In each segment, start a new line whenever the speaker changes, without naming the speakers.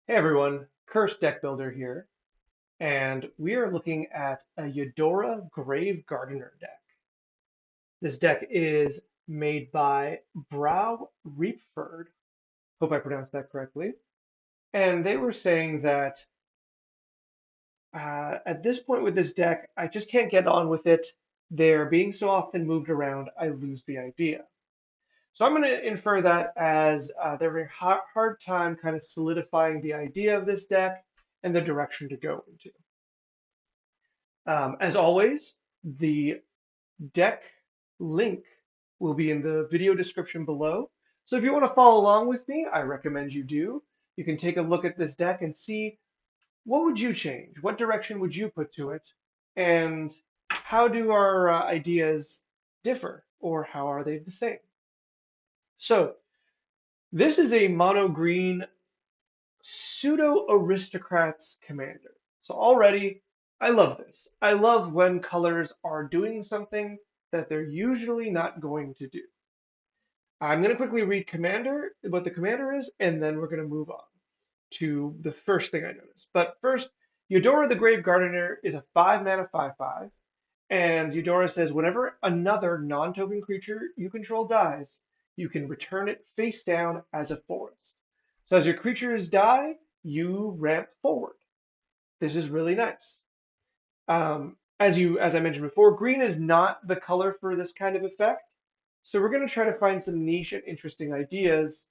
Hey everyone, Cursed Deck Builder here, and we are looking at a Yedora Grave Gardener deck. This deck is made by Brow Reapford, hope I pronounced that correctly, and they were saying that at this point with this deck, I just can't get on with it. They're being so often moved around, I lose the idea. So I'm going to infer that as they're having a hard time kind of solidifying the idea of this deck and the direction to go into. As always, the deck link will be in the video description below. So if you want to follow along with me, I recommend you do. You can take a look at this deck and see what would you change? What direction would you put to it? And how do our ideas differ? Or how are they the same? So this is a mono green pseudo aristocrats commander. So already, I love this. I love when colors are doing something that they're usually not going to do. I'm going to quickly read commander, what the commander is, and then we're going to move on to the first thing I noticed. But first, Yedora the Grave Gardener is a 5 mana 5/5, and Yedora says whenever another non-token creature you control dies, you can return it face down as a forest. So as your creatures die, you ramp forward. This is really nice. As I mentioned before, green is not the color for this kind of effect. So we're going to try to find some niche and interesting ideas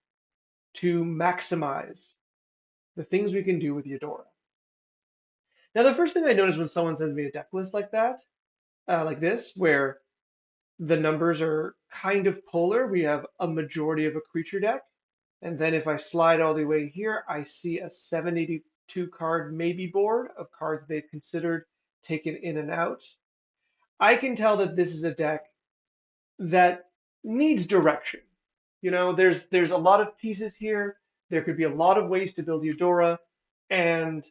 to maximize the things we can do with Eudora. Now, the first thing I notice when someone sends me a deck list like that, like this, where the numbers are kind of polar, we have a majority of a creature deck, and then if I slide all the way here, I see a 782 card maybe board of cards they've considered taken in and out. I can tell that this is a deck that needs direction. There's a lot of pieces here. There could be a lot of ways to build Eudora, and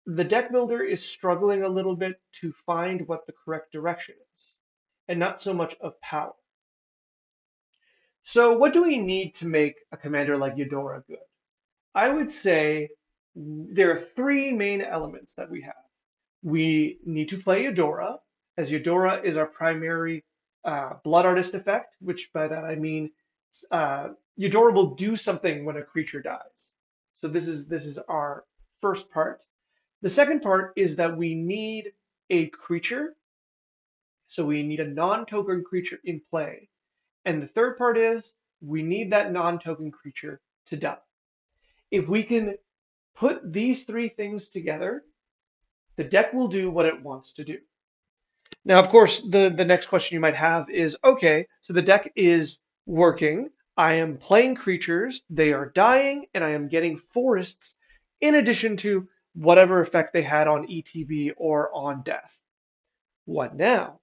the deck builder is struggling a little bit to find what the correct direction is, and not so much of power. So, what do we need to make a commander like Yedora good? I would say there are three main elements that we have. We need to play Yedora, as Yedora is our primary blood artist effect, which by that I mean Yedora will do something when a creature dies. So this is our first part. The second part is that we need a creature, so we need a non-token creature in play. And the third part is we need that non-token creature to die. If we can put these three things together, the deck will do what it wants to do. Now, of course, the next question you might have is, okay, so the deck is working. I am playing creatures, they are dying, and I am getting forests in addition to whatever effect they had on ETB or on death. What now?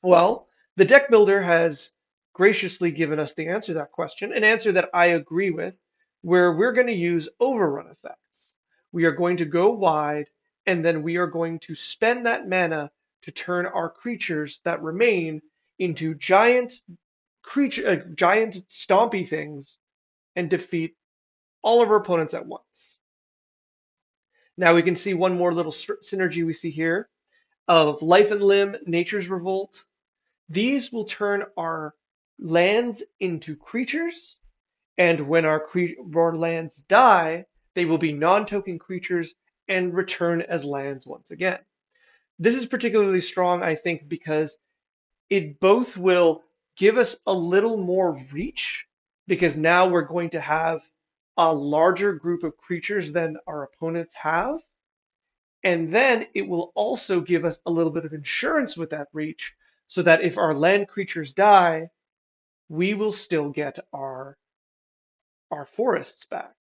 Well, the deck builder has graciously given us the answer to that question, an answer that I agree with, where we're going to use overrun effects. We are going to go wide, and then we are going to spend that mana to turn our creatures that remain into giant stompy things and defeat all of our opponents at once. Now we can see one more little synergy we see here of Life and Limb, Nature's Revolt. These will turn our lands into creatures, and when our lands die, they will be non-token creatures and return as lands once again. This is particularly strong, I think, because it both will give us a little more reach, because now we're going to have a larger group of creatures than our opponents have. And then it will also give us a little bit of insurance with that reach, so that if our land creatures die, we will still get our forests back.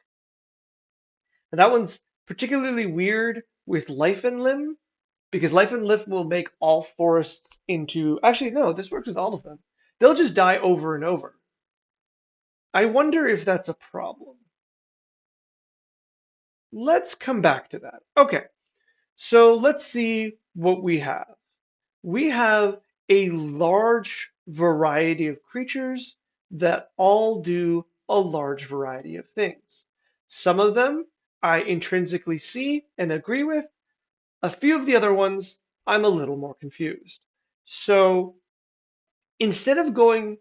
And that one's particularly weird with Life and Limb, because Life and Limb will make all forests into. Actually, no, this works with all of them. They'll just die over and over. I wonder if that's a problem. Let's come back to that. Okay, so let's see what we have. We have a large variety of creatures that all do a large variety of things. Some of them I intrinsically see and agree with. A few of the other ones, I'm a little more confused. So instead of going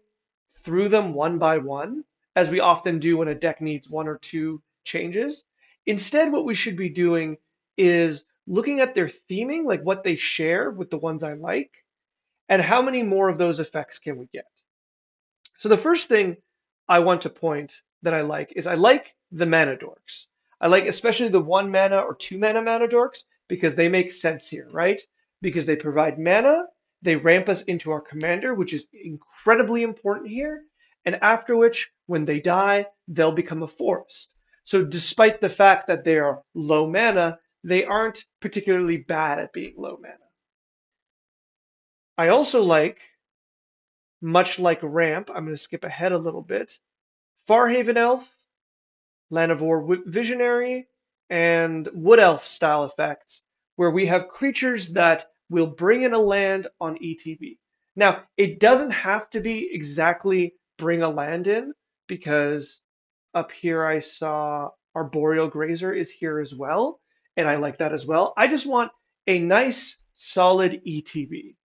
through them one by one, as we often do when a deck needs one or two changes, instead what we should be doing is looking at their theming, like what they share with the ones I like, and how many more of those effects can we get. So the first thing I want to point that I like is I like the mana dorks. I like especially the 1 mana or 2 mana dorks because they make sense here, right? Because they provide mana, they ramp us into our commander, which is incredibly important here, and after which, when they die, they'll become a forest. So despite the fact that they are low mana, they aren't particularly bad at being low mana. I also like, much like Ramp, I'm going to skip ahead a little bit, Farhaven Elf, Llanowar Visionary, and Wood Elf style effects, where we have creatures that will bring in a land on ETB. Now, it doesn't have to be exactly bring a land in, because up here I saw Arboreal Grazer is here as well, and I like that as well. I just want a nice, solid ETB.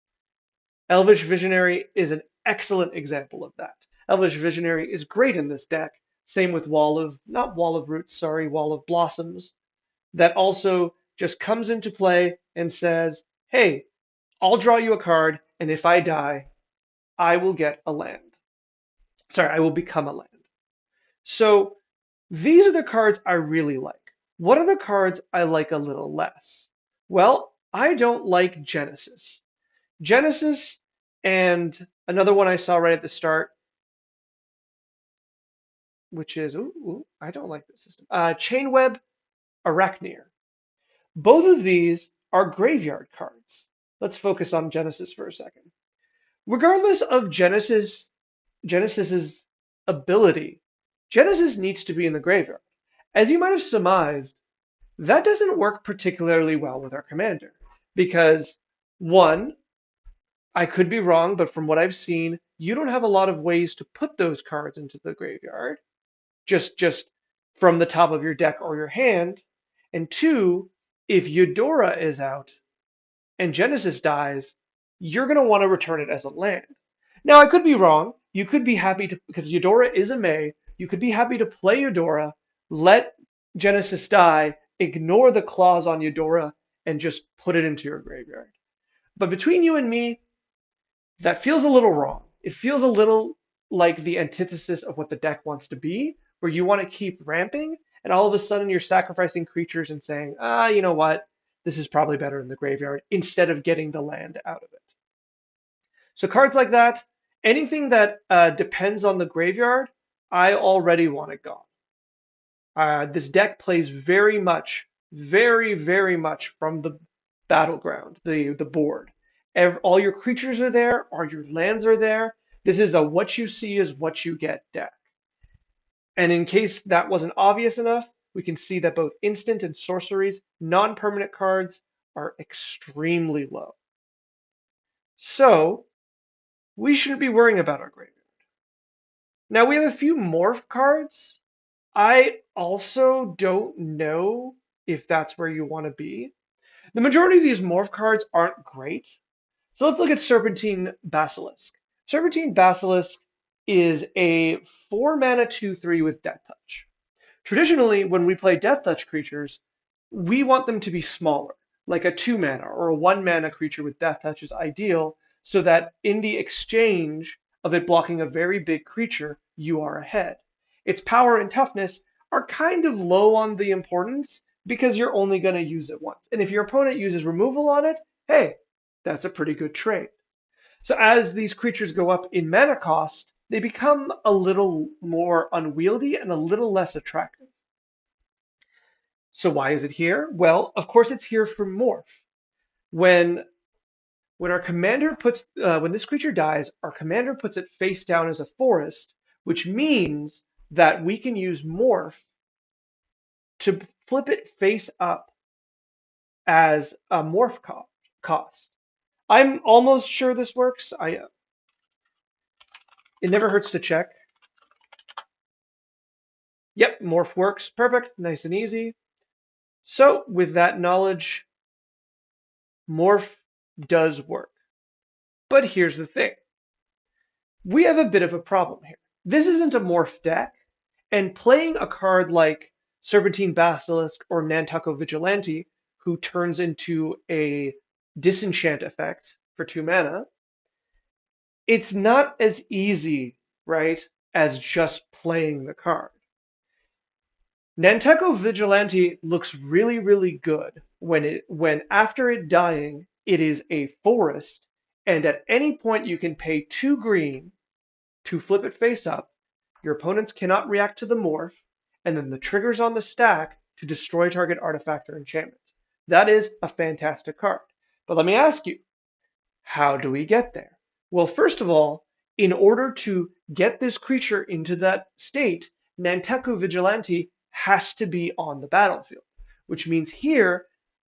Elvish Visionary is an excellent example of that. Elvish Visionary is great in this deck. Same with not Wall of Roots, sorry, Wall of Blossoms. That also just comes into play and says, hey, I'll draw you a card, and if I die, I will get a land. Sorry, I will become a land. So these are the cards I really like. What are the cards I like a little less? Well, I don't like Genesis. Genesis and another one I saw right at the start, which is, I don't like this system, Chainweb Arachneer. Both of these are graveyard cards. Let's focus on Genesis for a second. Regardless of Genesis's ability, Genesis needs to be in the graveyard. As you might have surmised, that doesn't work particularly well with our commander because, one, I could be wrong, but from what I've seen, you don't have a lot of ways to put those cards into the graveyard, just from the top of your deck or your hand. And two, if Yedora is out and Genesis dies, you're going to want to return it as a land. Now, I could be wrong. You could be happy to, because Yedora is a May, you could be happy to play Yedora, let Genesis die, ignore the clause on Yedora, and just put it into your graveyard. But between you and me, that feels a little wrong. It feels a little like the antithesis of what the deck wants to be, where you want to keep ramping, and all of a sudden you're sacrificing creatures and saying, you know what? This is probably better in the graveyard, instead of getting the land out of it. So cards like that, anything that depends on the graveyard, I already want it gone. This deck plays very much, very, very much from the battleground, the board. All your creatures are there, all your lands are there. This is a what you see is what you get deck. And in case that wasn't obvious enough, we can see that both instant and sorceries, non-permanent cards, are extremely low. So we shouldn't be worrying about our graveyard. Now we have a few morph cards. I also don't know if that's where you want to be. The majority of these morph cards aren't great. So let's look at Serpentine Basilisk. Serpentine Basilisk is a 4 mana 2/3 with Death Touch. Traditionally, when we play Death Touch creatures, we want them to be smaller, like a 2 mana or a 1 mana creature with Death Touch is ideal, so that in the exchange of it blocking a very big creature, you are ahead. Its power and toughness are kind of low on the importance because you're only going to use it once. And if your opponent uses removal on it, hey, that's a pretty good trade. So as these creatures go up in mana cost, they become a little more unwieldy and a little less attractive. So why is it here? Well, of course it's here for morph. When our commander puts when this creature dies, our commander puts it face down as a forest, which means that we can use morph to flip it face up as a morph cost. I'm almost sure this works. It never hurts to check. Yep, morph works. Perfect. Nice and easy. So with that knowledge, Morph does work. But here's the thing. We have a bit of a problem here. This isn't a Morph deck, and playing a card like Serpentine Basilisk or Nantucket Vigilante, who turns into a disenchant effect for 2 mana, it's not as easy, right, as just playing the card. Nantucket Vigilante looks really, really good when after it dying, it is a forest, and at any point you can pay 2 green to flip it face up. Your opponents cannot react to the morph, and then the triggers on the stack to destroy target artifact or enchantment. That is a fantastic card. But let me ask you, how do we get there? Well, first of all, in order to get this creature into that state, Nanteku Vigilante has to be on the battlefield, which means here,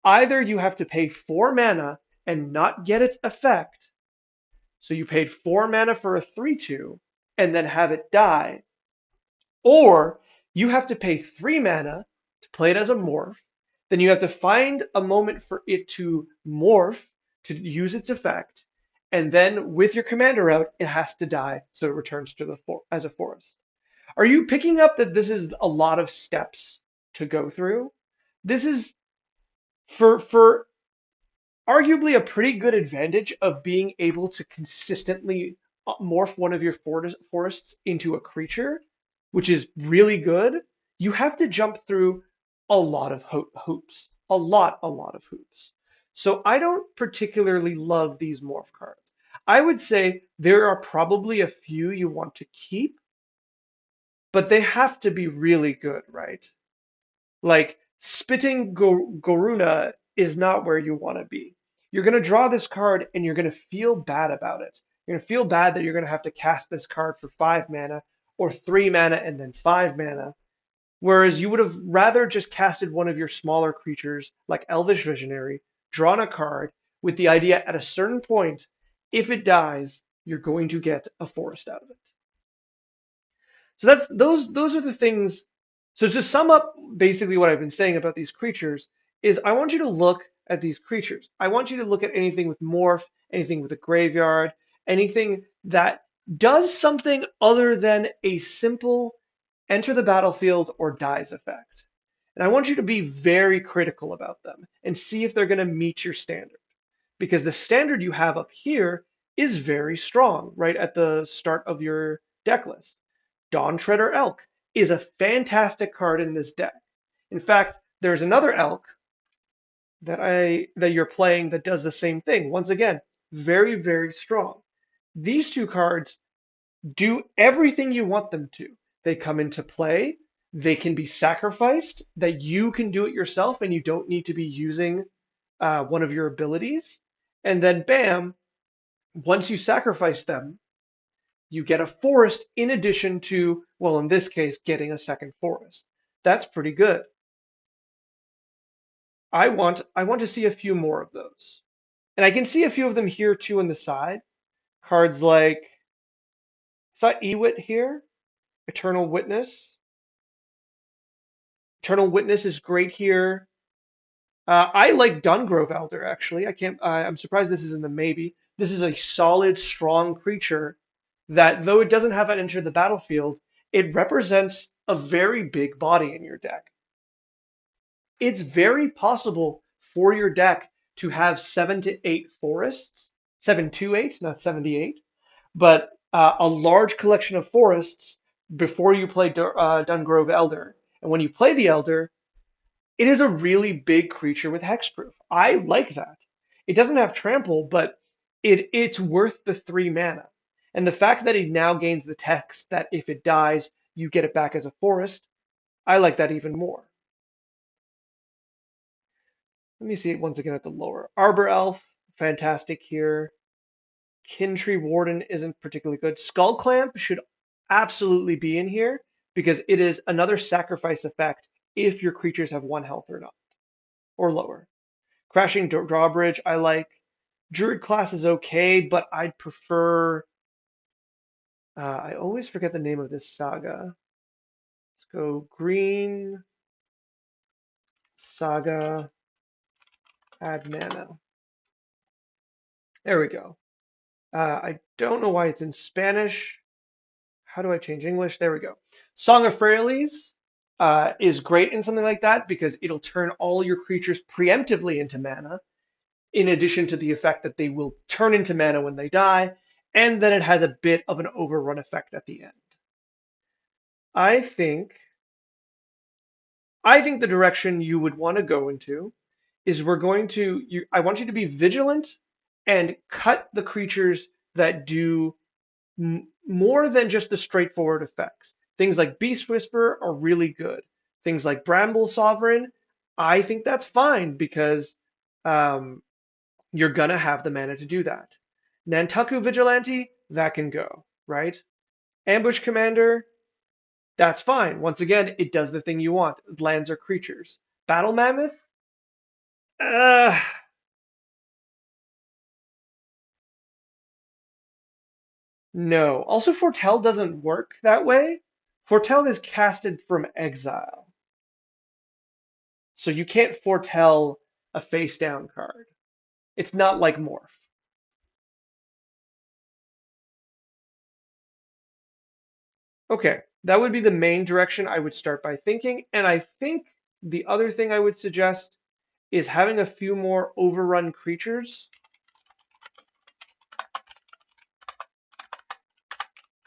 either you have to pay 4 mana and not get its effect, so you paid 4 mana for a 3/2 and then have it die, or you have to pay 3 mana to play it as a morph, then you have to find a moment for it to morph to use its effect, and then with your commander out, it has to die so it returns to the as a forest. Are you picking up that this is a lot of steps to go through? This is for arguably a pretty good advantage of being able to consistently morph one of your forests into a creature, which is really good. You have to jump through a lot of hoops, a lot of hoops. So I don't particularly love these morph cards. I would say there are probably a few you want to keep, but they have to be really good, right? Like spitting Goruna is not where you want to be. You're going to draw this card and you're going to feel bad about it. You're going to feel bad that you're going to have to cast this card for 5 mana or 3 mana and then 5 mana. Whereas you would have rather just casted one of your smaller creatures like Elvish Visionary, drawn a card with the idea at a certain point, if it dies, you're going to get a forest out of it. So that's those are the things. So to sum up basically what I've been saying about these creatures is I want you to look at these creatures. I want you to look at anything with morph, anything with a graveyard, anything that does something other than a simple enter the battlefield or dies effect. And I want you to be very critical about them and see if they're going to meet your standard. Because the standard you have up here is very strong right at the start of your deck list. Dawn Treader Elk is a fantastic card in this deck. In fact, there's another elk that you're playing that does the same thing. Once again, very, very strong. These two cards do everything you want them to. They come into play, they can be sacrificed, that you can do it yourself and you don't need to be using one of your abilities. And then bam, once you sacrifice them, you get a forest in addition to, well, in this case, getting a second forest. That's pretty good. I want to see a few more of those. And I can see a few of them here too on the side. Cards like, is that Ewit here? Eternal Witness. Eternal Witness is great here. I like Dungrove Elder actually. I can't. I'm surprised this is in the maybe. This is a solid, strong creature that, though it doesn't have it enter the battlefield, it represents a very big body in your deck. It's very possible for your deck to have 7 to 8 forests, 7 to 8, not 78, but a large collection of forests before you play Dungrove Elder. And when you play the Elder, it is a really big creature with hexproof. I like that. It doesn't have trample, but it's worth the 3 mana. And the fact that it now gains the text that if it dies, you get it back as a forest, I like that even more. Let me see it once again at the lower. Arbor Elf, fantastic here. Kintree Warden isn't particularly good. Skull Clamp should absolutely be in here because it is another sacrifice effect if your creatures have 1 health or not, or lower. Crashing Drawbridge, I like. Druid class is okay, but I'd prefer. I always forget the name of this saga. Let's go Green Saga, add mana. There we go. I don't know why it's in Spanish. How do I change English? There we go. Song of Freyalise is great in something like that because it'll turn all your creatures preemptively into mana, in addition to the effect that they will turn into mana when they die, and then it has a bit of an overrun effect at the end. I think the direction you would want to go into is I want you to be vigilant and cut the creatures that do more than just the straightforward effects. Things like Beast Whisperer are really good. Things like Bramble Sovereign, I think that's fine because um, you're gonna have the mana to do that. Nantucket Vigilante, that can go, right? Ambush Commander, that's fine. Once again, it does the thing you want. Lands are creatures. Battle Mammoth, uh, no. Also, Foretell doesn't work that way. Foretell is casted from exile. So you can't foretell a face down card. It's not like Morph. Okay, that would be the main direction I would start by thinking. And I think the other thing I would suggest is having a few more overrun creatures.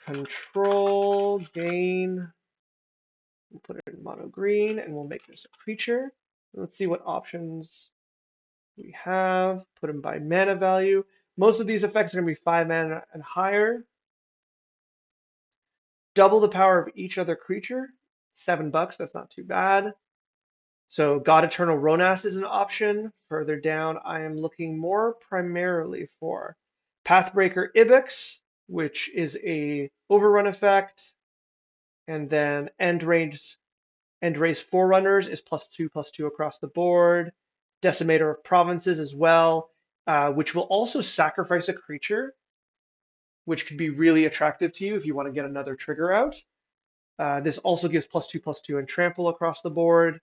Control, gain. We'll put it in mono green and we'll make this a creature. Let's see what options we have. Put them by mana value. Most of these effects are going to be 5 mana and higher. Double the power of each other creature. $7, that's not too bad. So God Eternal Ronas is an option. Further down, I am looking more primarily for Pathbreaker Ibex, which is a overrun effect. And then End Race Forerunners is +2/+2 across the board. Decimator of Provinces as well, which will also sacrifice a creature, which could be really attractive to you if you want to get another trigger out. This also gives +2/+2 and trample across the board.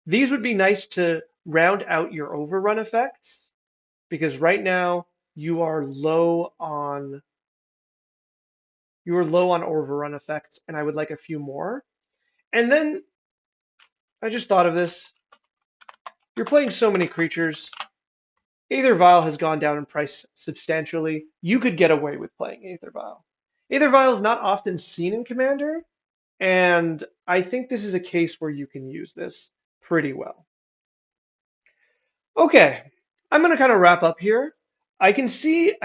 These would be nice to round out your overrun effects because right now you are low on overrun effects, and I would like a few more. And then I just thought of this. You're playing so many creatures. Aether Vial has gone down in price substantially. You could get away with playing Aether Vial. Aether Vial is not often seen in Commander, and I think this is a case where you can use this pretty well. Okay, I'm gonna kind of wrap up here. I can see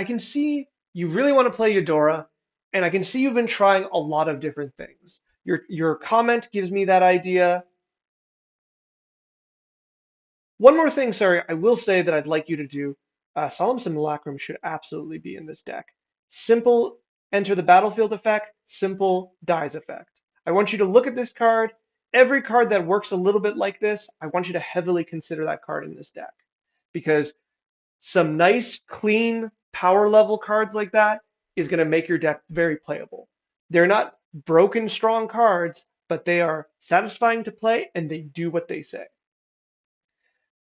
you really want to play Yedora, and I can see you've been trying a lot of different things. Your comment gives me that idea. One more thing, sorry, I will say that I'd like you to do. Solemn Simulacrum should absolutely be in this deck. Simple enter the battlefield effect, simple dies effect. I want you to look at this card. Every card that works a little bit like this, I want you to heavily consider that card in this deck. Because some nice, clean, power level cards like that is going to make your deck very playable. They're not broken, strong cards, but they are satisfying to play and they do what they say.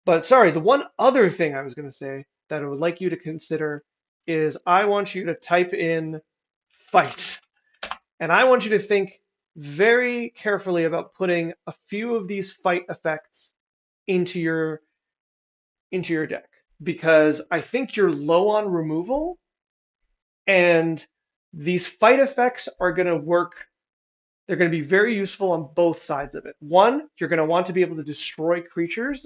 But sorry, the one other thing I was going to say that I would like you to consider is I want you to type in fight. And I want you to think very carefully about putting a few of these fight effects into your deck because I think you're low on removal and these fight effects are going to work. They're going to be very useful on both sides of it. One, you're going to want to be able to destroy creatures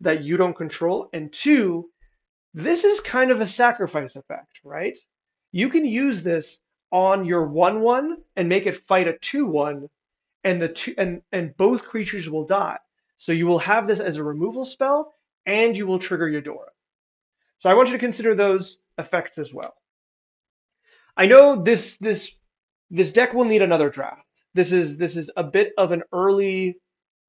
that you don't control. And two, this is kind of a sacrifice effect, right? You can use this on your 1/1 and make it fight a 2/1 and the two and both creatures will die. So you will have this as a removal spell and you will trigger Yedora. So I want you to consider those effects as well. I know this deck will need another draft. This is a bit of an early.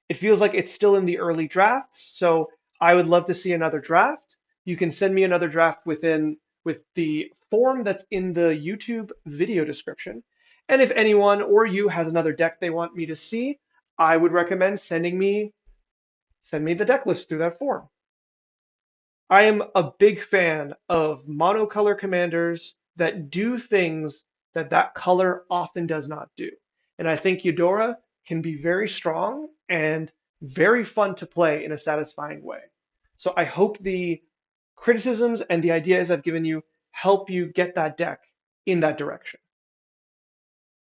It feels like it's still in the early drafts, so I would love to see another draft. You can send me another draft with the form that's in the YouTube video description. And if anyone or you has another deck they want me to see, I would recommend sending me Send me the deck list through that form. I am a big fan of monocolor commanders that do things that that color often does not do. And I think Eudora can be very strong and very fun to play in a satisfying way. So I hope the criticisms and the ideas I've given you help you get that deck in that direction.